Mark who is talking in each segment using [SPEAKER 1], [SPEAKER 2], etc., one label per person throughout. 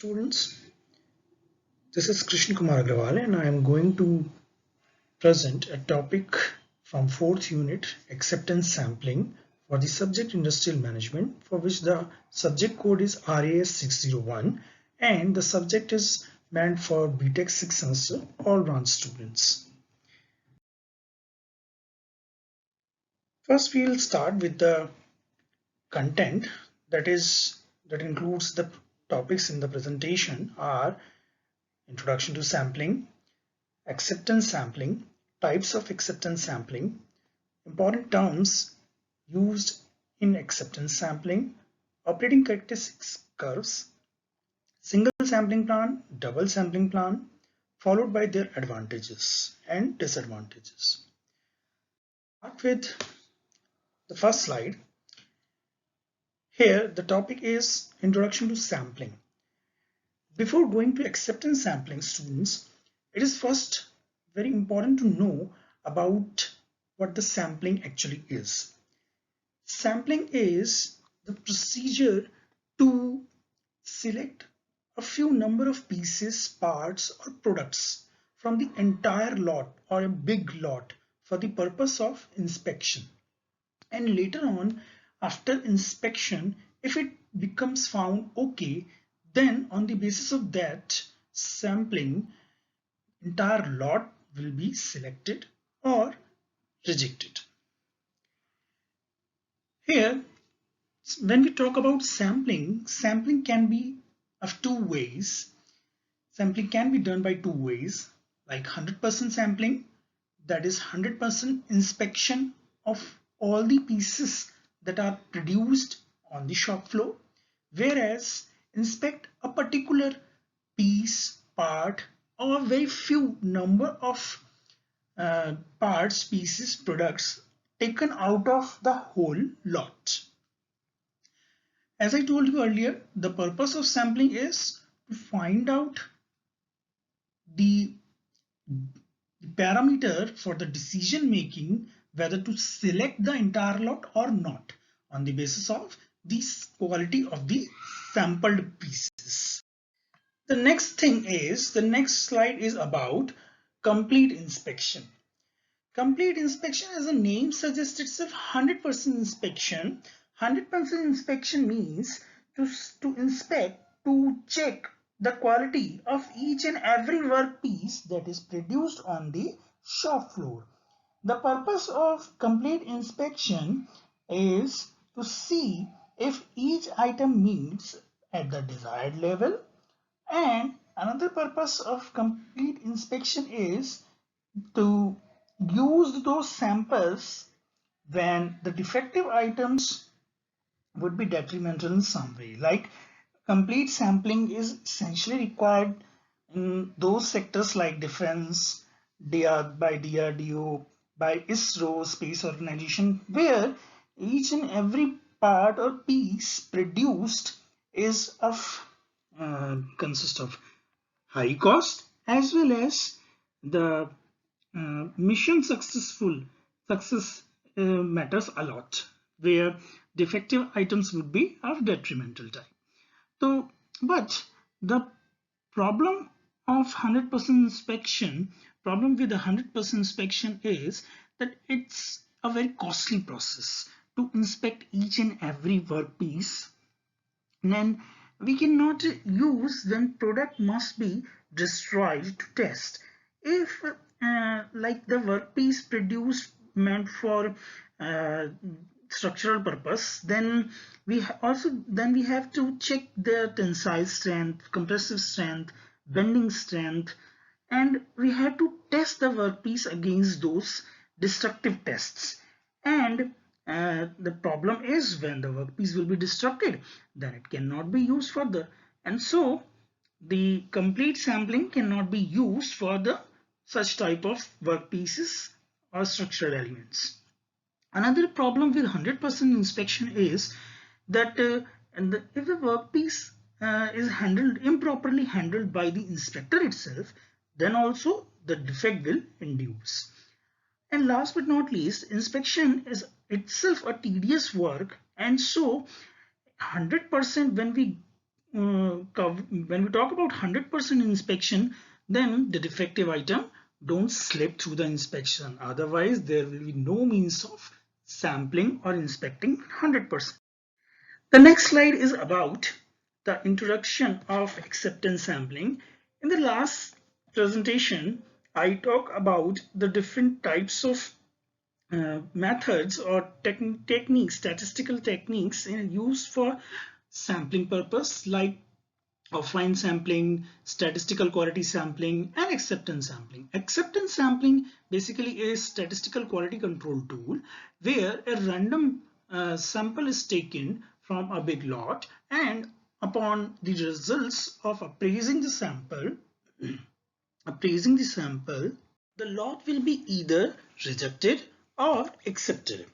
[SPEAKER 1] Students, this is Krishna Kumar Agrawal and I am going to present a topic from 4th unit acceptance sampling for the subject industrial management, for which the subject code is RAS 601 and the subject is meant for BTech 6th semester all branch students. First we will start with the content that includes the topics in the presentation are introduction to sampling, acceptance sampling, types of acceptance sampling, important terms used in acceptance sampling, operating characteristics curves, single sampling plan, double sampling plan, followed by their advantages and disadvantages. Start with the first slide. Here the topic is introduction to sampling. Before going to acceptance sampling, students, it is first very important to know about what the sampling actually is. Sampling is the procedure to select a few number of pieces, parts or products from the entire lot or a big lot for the purpose of inspection. And later on, after inspection, if it becomes found okay, then on the basis of that sampling, entire lot will be selected or rejected. Here, when we talk about sampling, sampling can be of two ways. Sampling can be done by two ways, like 100% sampling, that is 100% inspection of all the pieces that are produced on the shop floor, whereas inspect a particular piece, part, or very few number of parts, pieces, products taken out of the whole lot. As I told you earlier, the purpose of sampling is to find out the parameter for the decision making whether to select the entire lot or not on the basis of the quality of the sampled pieces. The next slide is about complete inspection. Complete inspection, as the name suggests itself, 100% inspection. 100% inspection means to inspect, to check the quality of each and every workpiece that is produced on the shop floor. The purpose of complete inspection is to see if each item meets at the desired level, and another purpose of complete inspection is to use those samples when the defective items would be detrimental in some way. Like complete sampling is essentially required in those sectors like defense, by DRDO, by ISRO, Space Organization, where each and every part or piece produced is of consists of high cost as well as the mission success matters a lot, where defective items would be of detrimental type. So, but the problem of 100% inspection, problem with 100% inspection is that it's a very costly process to inspect each and every workpiece. Then we cannot use when product must be destroyed to test. If like the workpiece produced meant for structural purpose, then we have to check the tensile strength, compressive strength, bending strength, and we have to test the workpiece against those destructive tests. And the problem is when the workpiece will be destructed, then it cannot be used further, and so the complete sampling cannot be used for the such type of workpieces or structural elements. Another problem with 100% inspection is that if the workpiece is improperly handled by the inspector itself, then also the defect will induce. And last but not least, inspection is itself a tedious work, and so 100% when we when we talk about 100% inspection, then the defective item don't slip through the inspection. Otherwise, there will be no means of sampling or inspecting 100%. The next slide is about the introduction of acceptance sampling. In the last presentation, I talked about the different types of methods or techniques, statistical techniques used for sampling purpose, like offline sampling, statistical quality sampling, and acceptance sampling. Acceptance sampling basically is statistical quality control tool where a random sample is taken from a big lot, and upon the results of appraising the sample, the lot will be either rejected or accepted.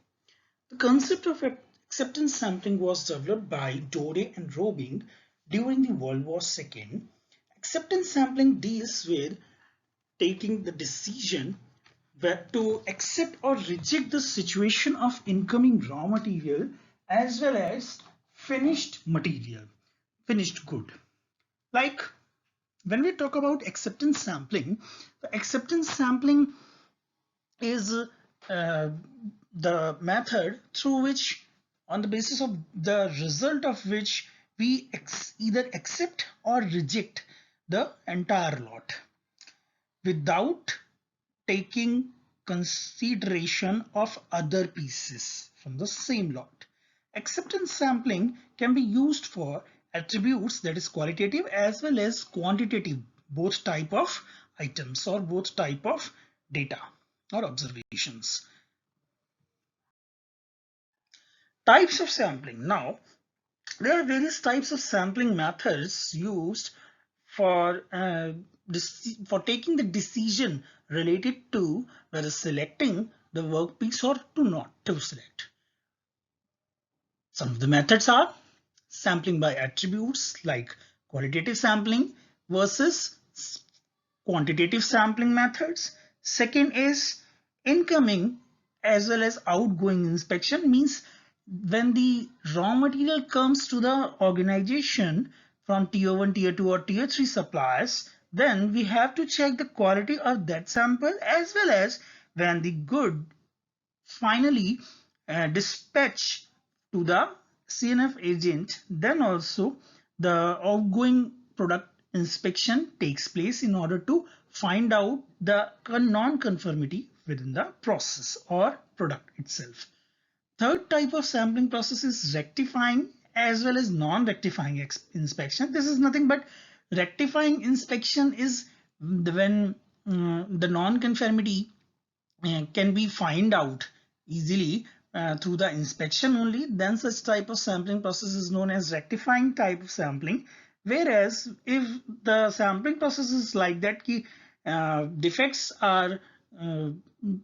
[SPEAKER 1] The concept of acceptance sampling was developed by Dore and Robing during the World War II. Acceptance sampling deals with taking the decision to accept or reject the situation of incoming raw material as well as finished material, finished good. Like when we talk about acceptance sampling, the acceptance sampling is the method through which, on the basis of the result of which, we either accept or reject the entire lot without taking consideration of other pieces from the same lot. Acceptance sampling can be used for attributes, that is qualitative as well as quantitative, both type of items or both type of data or observations. Types of sampling. Now, there are various types of sampling methods used for taking the decision related to whether selecting the workpiece or to not to select. Some of the methods are sampling by attributes, like qualitative sampling versus quantitative sampling methods. Second is incoming as well as outgoing inspection, means when the raw material comes to the organization from tier 1, tier 2 or tier 3 suppliers, then we have to check the quality of that sample, as well as when the good finally dispatched to the CNF agent, then also the outgoing product inspection takes place in order to find out the non-conformity within the process or product itself. Third type of sampling process is rectifying as well as non-rectifying inspection. This is nothing but rectifying inspection is when the non-conformity can be find out easily through the inspection only. Then such type of sampling process is known as rectifying type of sampling. Whereas if the sampling process is like that, defects are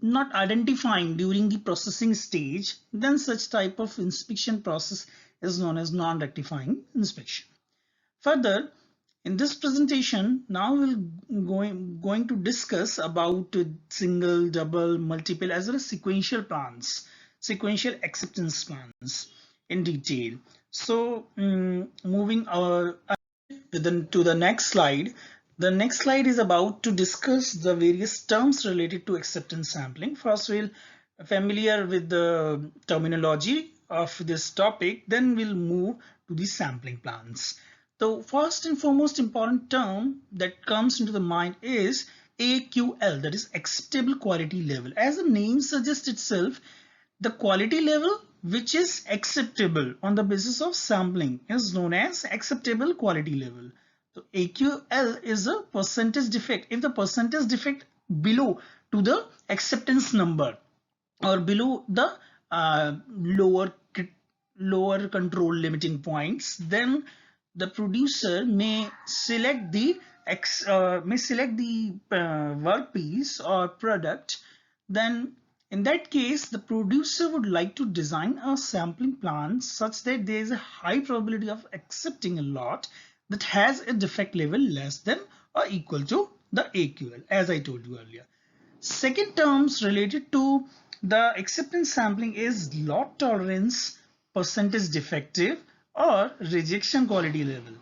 [SPEAKER 1] not identifying during the processing stage, then such type of inspection process is known as non-rectifying inspection. Further, in this presentation, now we'll going to discuss about single, double, multiple as well as sequential plans, sequential acceptance plans in detail. So moving to the next slide. The next slide is about to discuss the various terms related to acceptance sampling. First, we'll familiar with the terminology of this topic, then we'll move to the sampling plans. The first and foremost important term that comes into the mind is AQL, that is acceptable quality level. As the name suggests itself, the quality level which is acceptable on the basis of sampling is known as acceptable quality level. So AQL is a percentage defect. If the percentage defect below to the acceptance number or below the lower control limiting points, then the producer may select the workpiece or product. Then in that case, the producer would like to design a sampling plan such that there is a high probability of accepting a lot that has a defect level less than or equal to the AQL, as I told you earlier. Second terms related to the acceptance sampling is lot tolerance, percentage defective, or rejection quality level.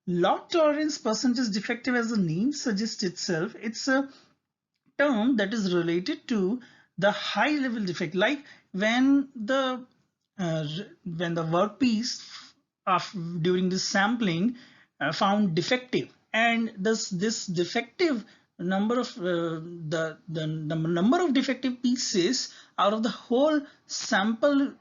[SPEAKER 1] Lot tolerance percentage defective, as the name suggests itself, it's a term that is related to the high level defect, like uh, when the workpiece of during this sampling found defective, and this defective number of the number of defective pieces out of the whole sample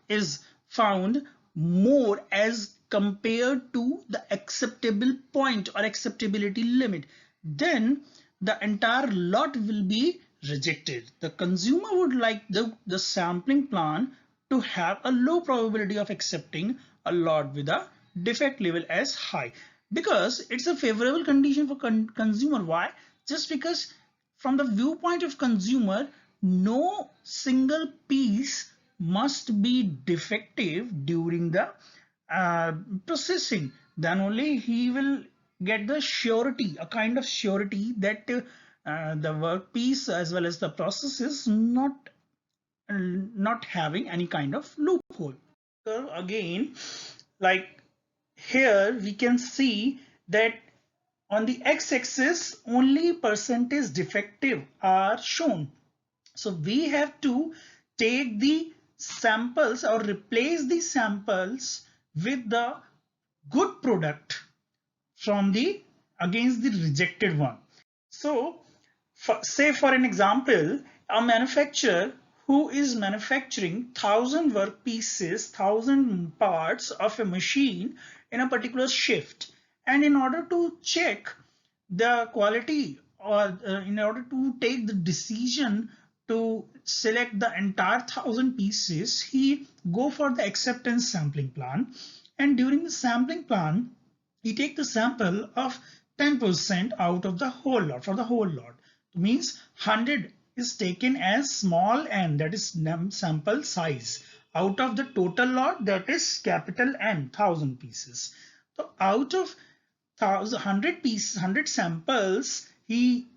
[SPEAKER 1] is found more as compared to the acceptable point or acceptability limit, then the entire lot will be rejected. The consumer would like the sampling plan to have a low probability of accepting a lot with a defect level as high, because it's a favorable condition for consumer. Why? Just because from the viewpoint of consumer, no single piece must be defective during the processing. Then only he will get the surety, a kind of surety that the workpiece as well as the process is not having any kind of loophole. So again, like here we can see that on the x-axis only percentage defective are shown. So we have to take the samples or replace the samples with the good product from the against the rejected one. So say for an example, a manufacturer who is manufacturing 1,000 work pieces, 1,000 parts of a machine in a particular shift, and in order to check the quality, or in order to take the decision to select the entire 1,000 pieces, he go for the acceptance sampling plan, and during the sampling plan he take the sample of 10% out of the whole lot. For the whole lot means 100 is taken as small n, that is sample size, out of the total lot, that is capital N, 1,000 pieces. So out of 100 pieces, 100 samples he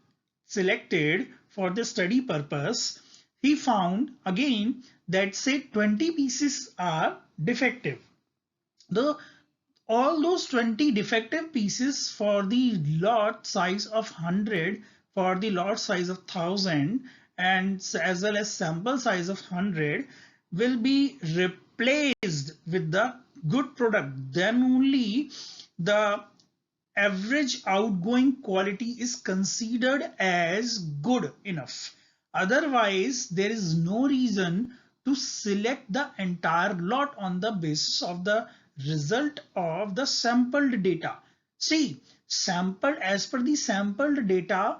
[SPEAKER 1] selected for the study purpose, he found again that say 20 pieces are defective. The all those 20 defective pieces for the lot size of 100, for the lot size of 1,000, and as well as sample size of 100 will be replaced with the good product. Then only the average outgoing quality is considered as good enough. Otherwise, there is no reason to select the entire lot on the basis of the result of the sampled data. See, sampled, as per the sampled data,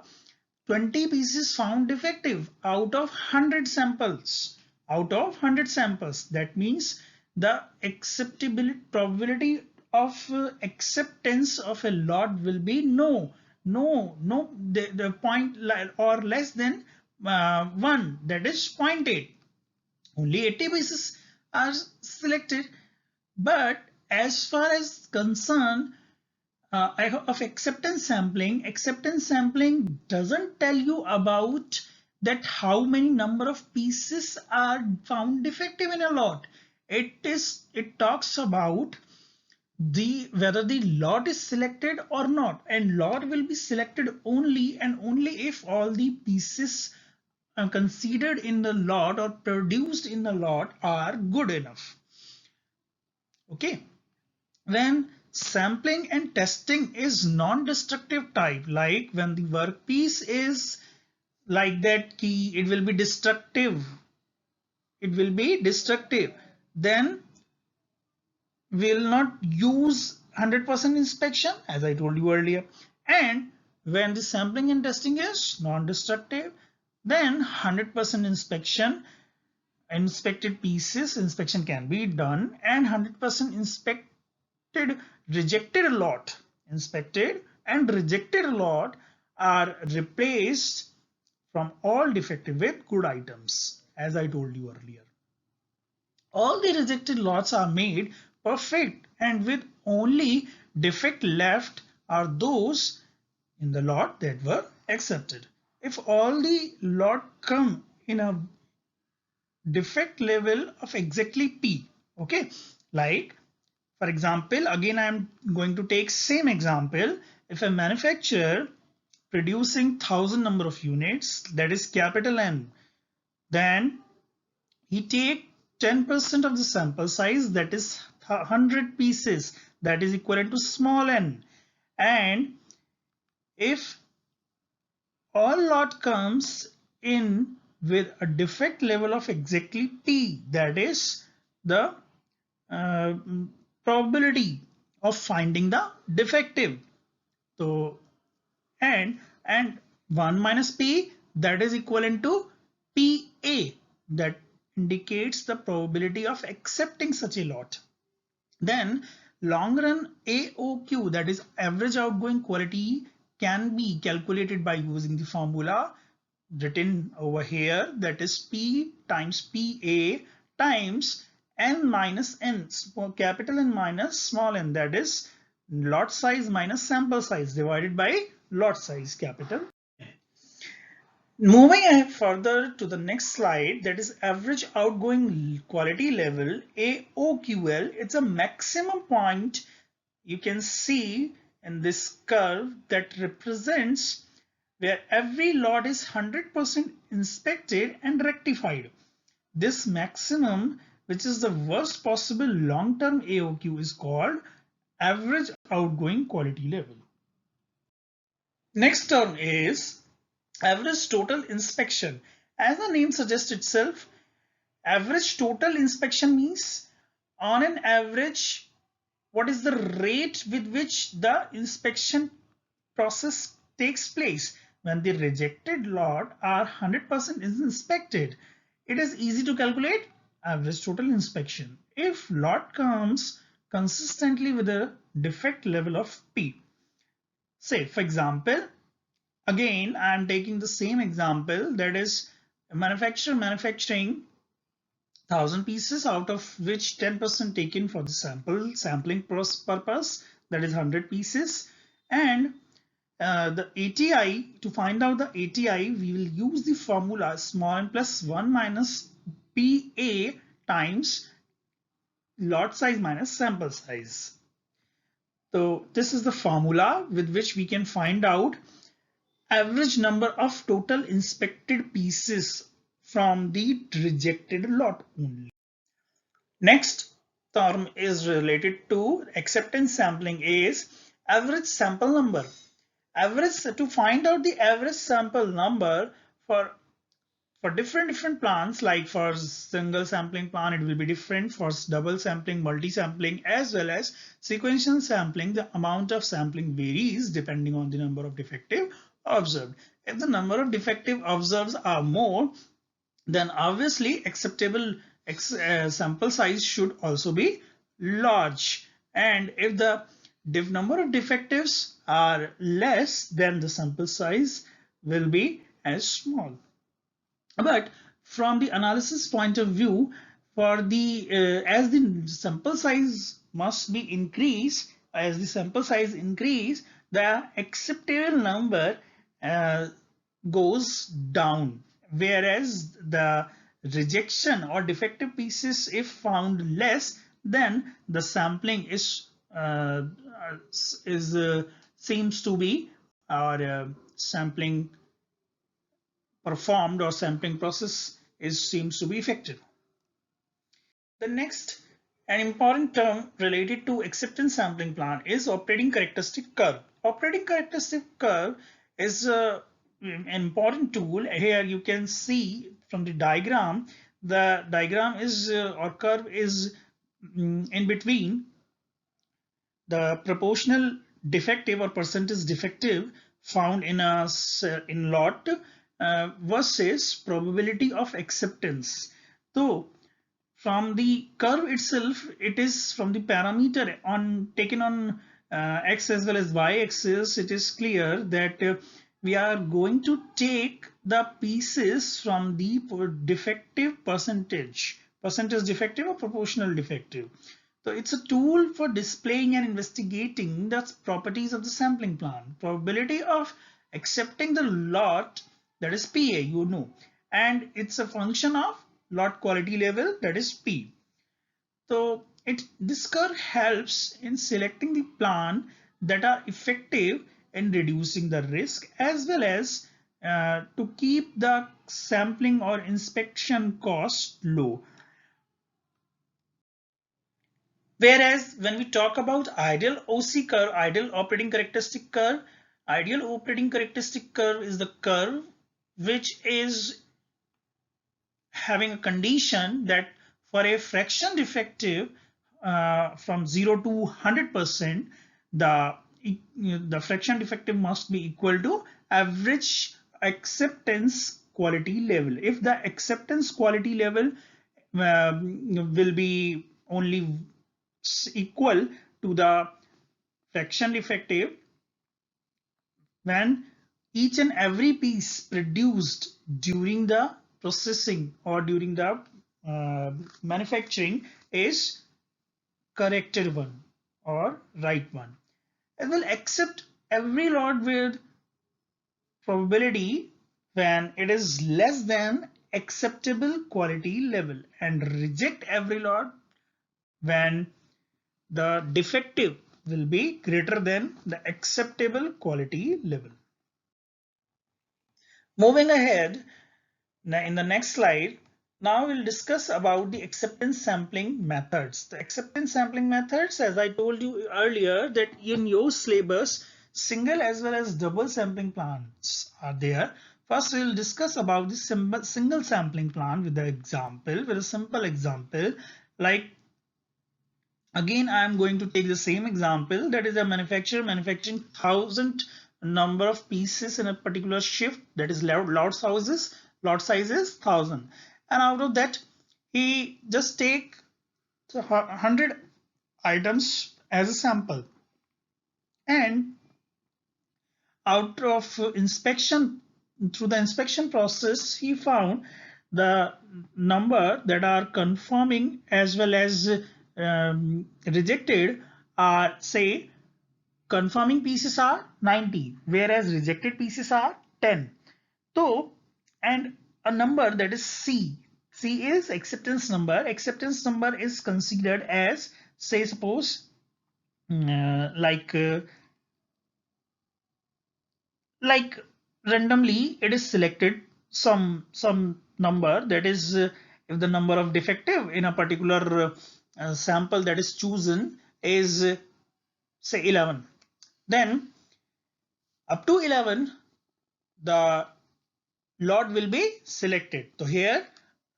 [SPEAKER 1] 20 pieces found defective out of 100 samples. Out of 100 samples, that means the acceptability probability of acceptance of a lot will be no, the point or less than 1, that is 0.8. Only 80 pieces are selected. But as far as concern of acceptance sampling doesn't tell you about that how many number of pieces are found defective in a lot. It talks about the whether the lot is selected or not, and lot will be selected only and only if all the pieces considered in the lot or produced in the lot are good enough. Okay. When sampling and testing is non-destructive type, like when the workpiece is like that key, it will be destructive, then we will not use 100% inspection, as I told you earlier. And when the sampling and testing is non-destructive, then 100% inspected pieces inspection can be done, and 100% inspected and rejected lot are replaced from all defective with good items, as I told you earlier. All the rejected lots are made perfect, and with only defect left are those in the lot that were accepted. If all the lot come in a defect level of exactly P, okay, like For example, again I am going to take same example. If a manufacturer producing 1,000 number of units, that is capital N, then he take 10% of the sample size, that is 100 pieces, that is equivalent to small n. And if all lot comes in with a defect level of exactly p, that is the uh, probability of finding the defective. So and 1 minus p, that is equivalent to pa, that indicates the probability of accepting such a lot. Then long run AOQ, that is average outgoing quality, can be calculated by using the formula written over here, that is P times PA times n minus n, capital N minus small n, that is lot size minus sample size divided by lot size capital. Moving ahead further to the next slide, that is average outgoing quality level AOQL. It's a maximum point you can see in this curve that represents where every lot is 100% inspected and rectified. This maximum, which is the worst possible long-term AOQ, is called average outgoing quality level. Next term is average total inspection. As the name suggests itself, average total inspection means on an average what is the rate with which the inspection process takes place. When the rejected lot are 100% is inspected, it is easy to calculate average total inspection if lot comes consistently with a defect level of P. Say for example, again I am taking the same example, that is a manufacturer manufacturing 1,000 pieces, out of which 10% taken for the sampling purpose, that is 100 pieces. And the ATI, to find out the ATI, we will use the formula small n plus 1 minus PA times lot size minus sample size. So this is the formula with which we can find out average number of total inspected pieces from the rejected lot only. Next term is related to acceptance sampling is average sample number. To find out the average sample number for different plants, like for single sampling plant it will be different, for double sampling, multi sampling, as well as sequential sampling, the amount of sampling varies depending on the number of defective observed. If the number of defective observed are more, then obviously acceptable sample size should also be large, and if the number of defectives are less, then the sample size will be as small. But from the analysis point of view, for the as the sample size must be increased, as the sample size increase, the acceptable number goes down, whereas the rejection or defective pieces, if found less, then the sampling seems to be, or sampling performed or sampling process seems to be effective. The next an important term related to acceptance sampling plan is operating characteristic curve. Operating characteristic curve is an important tool. Here you can see from the diagram, the diagram is or curve is in between the proportional defective or percentage defective found in a lot versus probability of acceptance. So from the curve itself, it is from the parameter on taken on x as well as y axis, it is clear that we are going to take the pieces from the defective percentage defective or proportional defective. So it's a tool for displaying and investigating the properties of the sampling plan. Probability of accepting the lot, that is PA, you know, and it's a function of lot quality level, that is P. So This curve helps in selecting the plan that are effective in reducing the risk as well as to keep the sampling or inspection cost low. Whereas when we talk about ideal OC curve, ideal operating characteristic curve, ideal operating characteristic curve is the curve which is having a condition that for a fraction defective from 0 to 100%, the fraction defective must be equal to average acceptance quality level. If the acceptance quality level will be only equal to the fraction defective, when each and every piece produced during the processing or during the manufacturing is corrected one or right one. It will accept every lot with probability when it is less than acceptable quality level and reject every lot when the defective will be greater than the acceptable quality level. Moving ahead, in the next slide, now we'll discuss about the acceptance sampling methods. The acceptance sampling methods, as I told you earlier, that in your syllabus, single as well as double sampling plans are there. First, we'll discuss about the single sampling plan with the example, with a simple example. Like, again, I am going to take the same example, that is a manufacturer manufacturing 1,000 number of pieces in a particular shift, that is lot sizes 1,000, and out of that he just take 100 items as a sample, and out of inspection, through the inspection process, he found the number that are conforming as well as rejected are, say, conforming pieces are 90, whereas rejected pieces are 10. So, and a number that is C. C is acceptance number. Acceptance number is considered as, say, suppose like randomly it is selected some number, that is if the number of defective in a particular sample that is chosen is say 11, then up to 11 the lot will be selected. So here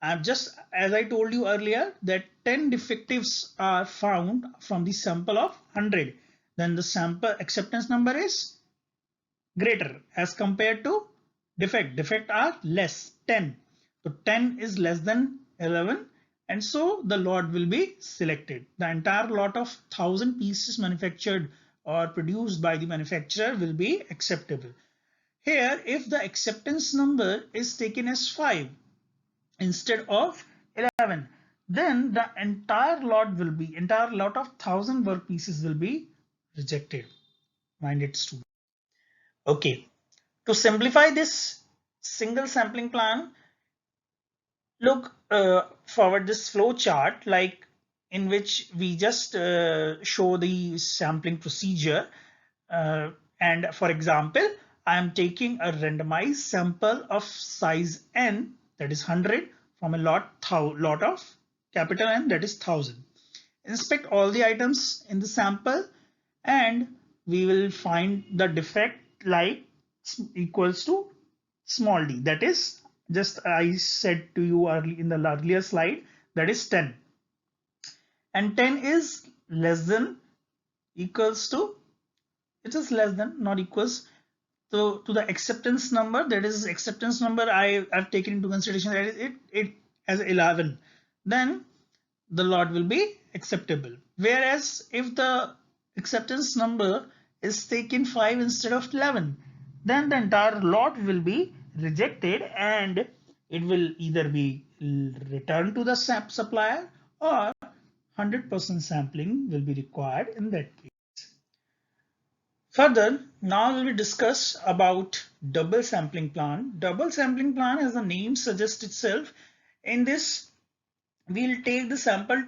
[SPEAKER 1] I'm just, as I told you earlier, that 10 defectives are found from the sample of 100, then the sample acceptance number is greater as compared to defect are less, 10. So 10 is less than 11, and so the lot will be selected. The entire lot of 1,000 pieces manufactured or produced by the manufacturer will be acceptable. Here, if the acceptance number is taken as 5 instead of 11, then the entire lot of 1,000 work pieces will be rejected. Mind it, student. Okay, to simplify this single sampling plan, look forward this flow chart, like in which we just show the sampling procedure. And for example, I am taking a randomized sample of size n, that is 100, from a lot of capital N, that is 1,000. Inspect all the items in the sample and we will find the defect like equals to small d, that is just I said to you early in the earlier slide, that is 10, and 10 is less than equals to, it is less than not equals to the acceptance number, that is acceptance number I have taken into consideration, that is it as 11, then the lot will be acceptable. Whereas if the acceptance number is taken 5 instead of 11, then the entire lot will be rejected and it will either be returned to the supplier or 100% sampling will be required in that case. Further, now we will discuss about double sampling plan. Double sampling plan, as the name suggests itself, in this we'll take the sample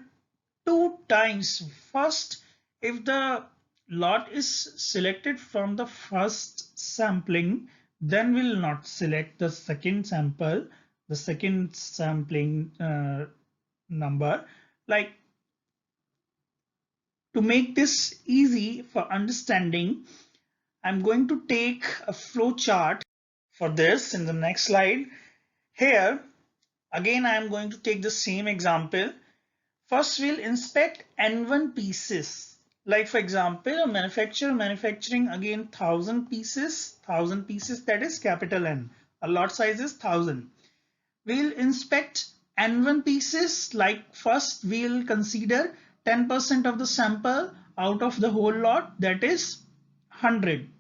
[SPEAKER 1] 2 times. First, if the lot is selected from the first sampling, then we'll not select the second sample, the second sampling number. Like, to make this easy for understanding, I'm going to take a flow chart for this in the next slide. Here, again, I am going to take the same example. First, we'll inspect N1 pieces. Like, for example, a manufacturer manufacturing again 1000 pieces, that is capital N. A lot size is 1000. We'll inspect N1 pieces. Like, first we'll consider 10% of the sample out of the whole lot, that is 100.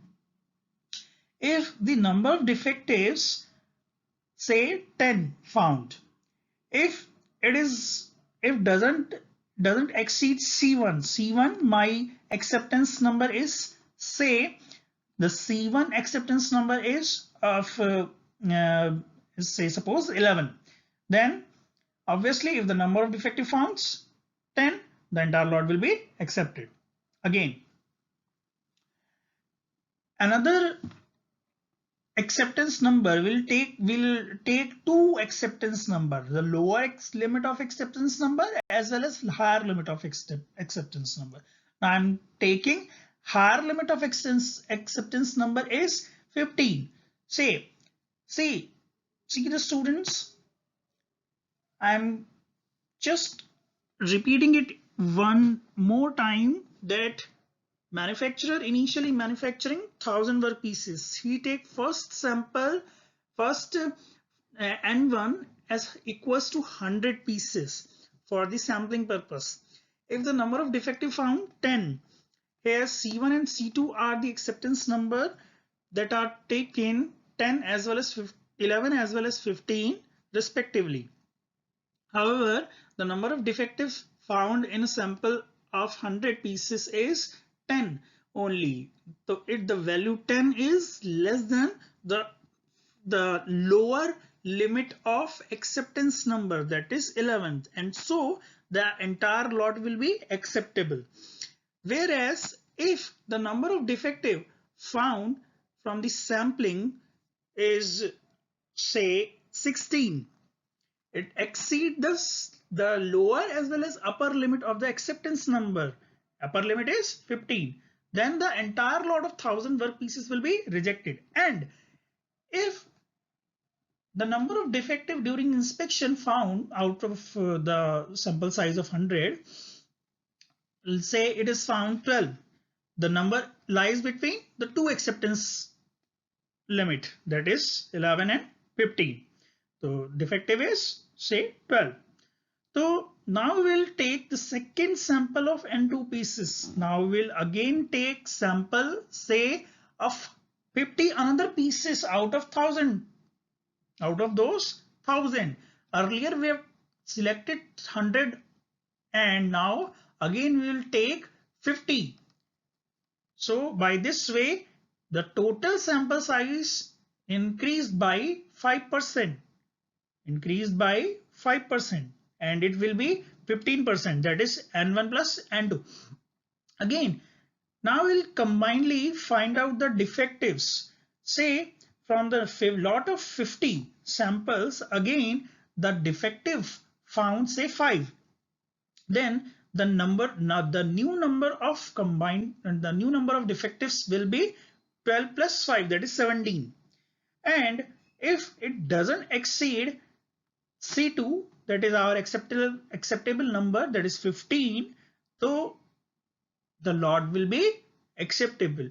[SPEAKER 1] If the number of defectives, say 10 found, if doesn't exceed C1, my acceptance number is, say the C1 acceptance number is of say suppose 11, then obviously if the number of defective found 10, the entire lot will be accepted. Again, another acceptance number will take two acceptance number, the lower limit of acceptance number as well as higher limit of acceptance number. Now I'm taking higher limit of acceptance number is 15. See the students, I'm just repeating it one more time, that manufacturer initially manufacturing 1000 work pieces. He take first sample, N1 as equals to 100 pieces for the sampling purpose. If the number of defective found 10, here C1 and C2 are the acceptance number that are taken 10 as well as 11 as well as 15 respectively. However, the number of defectives found in a sample of 100 pieces is 10 only. So if the value 10 is less than the lower limit of acceptance number, that is 11th, and so the entire lot will be acceptable. Whereas if the number of defective found from the sampling is, say, 16, it exceeds the lower as well as upper limit of the acceptance number. Upper limit is 15. Then the entire lot of 1000 work pieces will be rejected. And if the number of defective during inspection found out of the sample size of 100, let's say it is found 12, the number lies between the two acceptance limit, that is 11 and 15. So defective is, say, 12. So now we'll take the second sample of N2 pieces. Now we'll again take sample, say, of 50 another pieces out of 1000. Out of those 1000, earlier we have selected 100 and now again we will take 50. So by this way, the total sample size increased by 5%. And it will be 15%, that is N1 plus N2. Again, now we'll combinedly find out the defectives. Say from the lot of 50 samples, again the defective found, say, 5. Then the new number of defectives will be 12 plus 5, that is 17. And if it doesn't exceed C2, that is our acceptable number, that is 15, so the lot will be acceptable.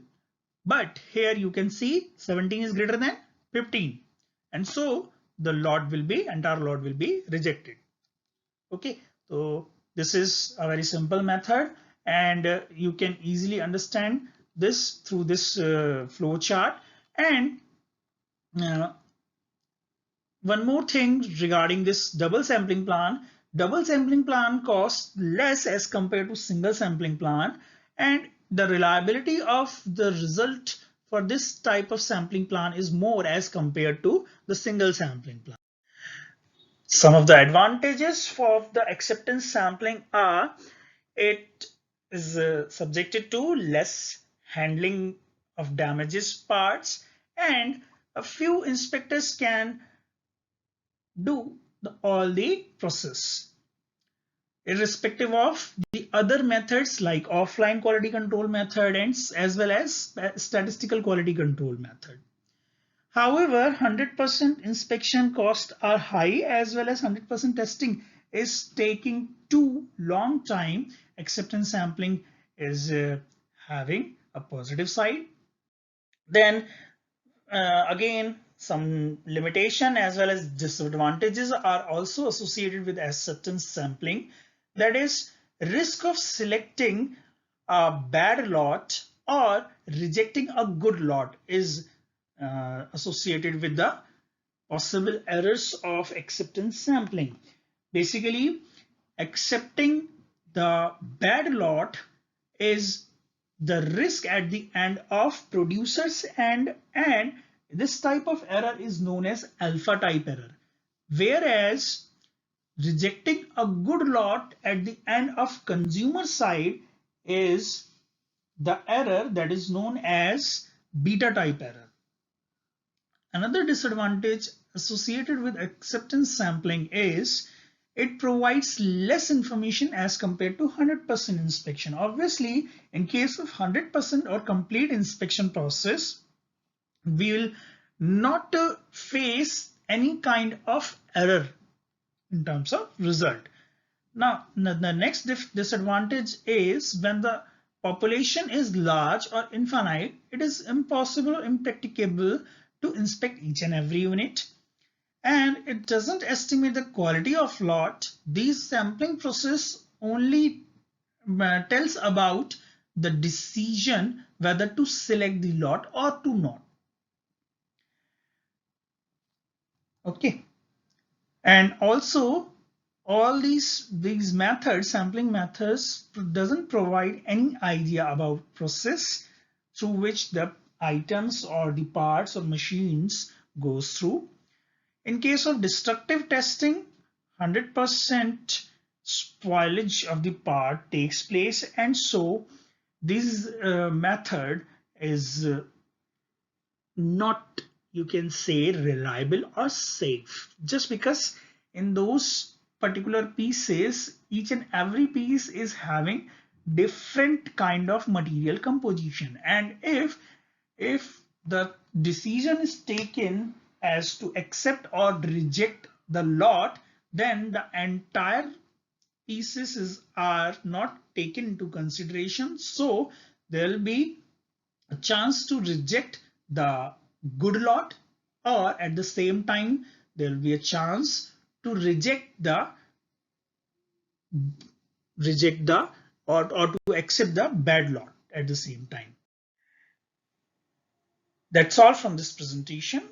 [SPEAKER 1] But here you can see 17 is greater than 15, and so the entire lot will be rejected. Okay, so this is a very simple method, and you can easily understand this through this flow chart. And one more thing regarding this double sampling plan. Double sampling plan costs less as compared to single sampling plan, and the reliability of the result for this type of sampling plan is more as compared to the single sampling plan. Some of the advantages for the acceptance sampling are, it is subjected to less handling of damages parts, and a few inspectors can do all the process, irrespective of the other methods like offline quality control method and as well as statistical quality control method. However, 100% inspection costs are high, as well as 100% testing is taking too long time. Acceptance sampling is having a positive side. Then again, some limitation as well as disadvantages are also associated with acceptance sampling. That is, risk of selecting a bad lot or rejecting a good lot is associated with the possible errors of acceptance sampling. Basically, accepting the bad lot is the risk at the end of producers, and this type of error is known as alpha type error, whereas rejecting a good lot at the end of consumer side is the error that is known as beta type error. Another disadvantage associated with acceptance sampling is it provides less information as compared to 100% inspection. Obviously, in case of 100% or complete inspection process, we will not face any kind of error in terms of result. Now, the next disadvantage is when the population is large or infinite, it is impossible or impracticable to inspect each and every unit, and it doesn't estimate the quality of lot. This sampling process only tells about the decision whether to select the lot or to not. Okay, and also all these methods, sampling methods, doesn't provide any idea about process through which the items or the parts or machines goes through. In case of destructive testing, 100% spoilage of the part takes place, and so this method is not, you can say, reliable or safe, just because in those particular pieces, each and every piece is having different kind of material composition, and if the decision is taken as to accept or reject the lot, then the entire pieces are not taken into consideration, so there will be a chance to reject the good lot, or at the same time there will be a chance to reject the or to accept the bad lot at the same time. That's all from this presentation.